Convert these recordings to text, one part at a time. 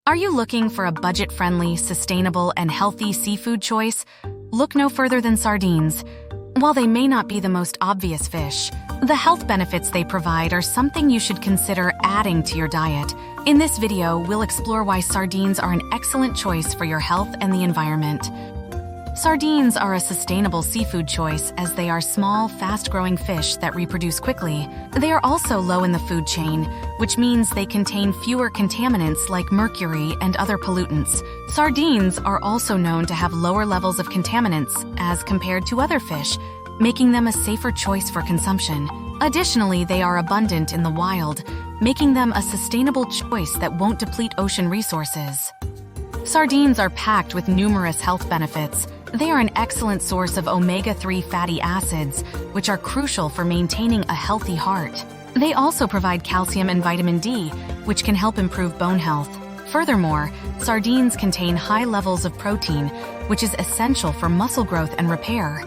Are you looking for a budget-friendly, sustainable, and healthy seafood choice? Look no further than sardines. While they may not be the most obvious fish, the health benefits they provide are something you should consider adding to your diet. In this video, we'll explore why sardines are an excellent choice for your health and the environment. Sardines are a sustainable seafood choice as they are small, fast-growing fish that reproduce quickly. They are also low in the food chain, which means they contain fewer contaminants like mercury and other pollutants. Sardines are also known to have lower levels of contaminants as compared to other fish, making them a safer choice for consumption. Additionally, they are abundant in the wild, making them a sustainable choice that won't deplete ocean resources. Sardines are packed with numerous health benefits. They are an excellent source of omega-3 fatty acids, which are crucial for maintaining a healthy heart. They also provide calcium and vitamin D, which can help improve bone health. Furthermore, sardines contain high levels of protein, which is essential for muscle growth and repair.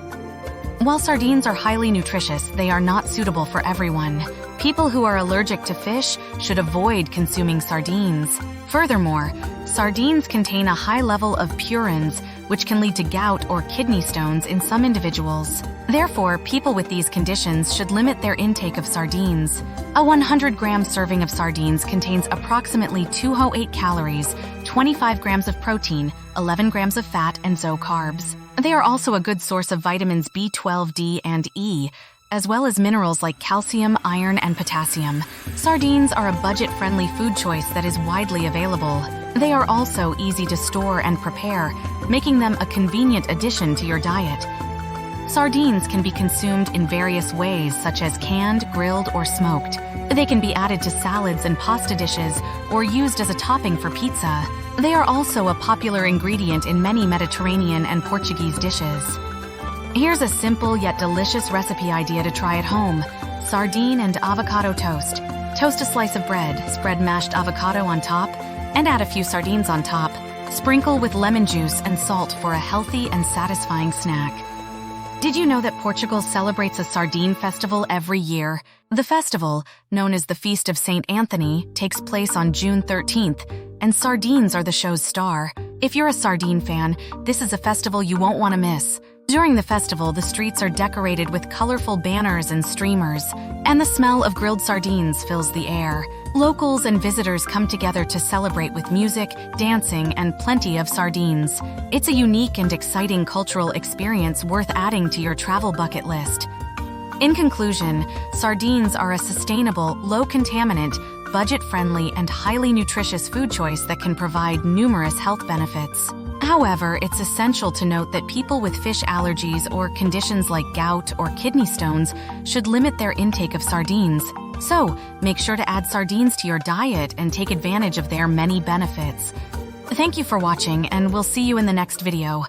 While sardines are highly nutritious, they are not suitable for everyone. People who are allergic to fish should avoid consuming sardines. Furthermore, sardines contain a high level of purines, which can lead to gout or kidney stones in some individuals. Therefore, people with these conditions should limit their intake of sardines. A 100-gram serving of sardines contains approximately 208 calories, 25 grams of protein, 11 grams of fat, and zero carbs. They are also a good source of vitamins B12, D, and E, as well as minerals like calcium, iron, and potassium. Sardines are a budget-friendly food choice that is widely available. They are also easy to store and prepare, making them a convenient addition to your diet. Sardines can be consumed in various ways, such as canned, grilled, or smoked. They can be added to salads and pasta dishes, or used as a topping for pizza. They are also a popular ingredient in many Mediterranean and Portuguese dishes. Here's a simple yet delicious recipe idea to try at home: sardine and avocado toast. Toast a slice of bread, spread mashed avocado on top, and add a few sardines on top. Sprinkle with lemon juice and salt for a healthy and satisfying snack. Did you know that Portugal celebrates a Sardine Festival every year? The festival, known as the Feast of St. Anthony, takes place on June 13th, and sardines are the show's star. If you're a sardine fan, this is a festival you won't want to miss. During the festival, the streets are decorated with colorful banners and streamers, and the smell of grilled sardines fills the air. Locals and visitors come together to celebrate with music, dancing, and plenty of sardines. It's a unique and exciting cultural experience worth adding to your travel bucket list. In conclusion, sardines are a sustainable, low-contaminant, budget-friendly, and highly nutritious food choice that can provide numerous health benefits. However, it's essential to note that people with fish allergies or conditions like gout or kidney stones should limit their intake of sardines. So, make sure to add sardines to your diet and take advantage of their many benefits. Thank you for watching, and we'll see you in the next video.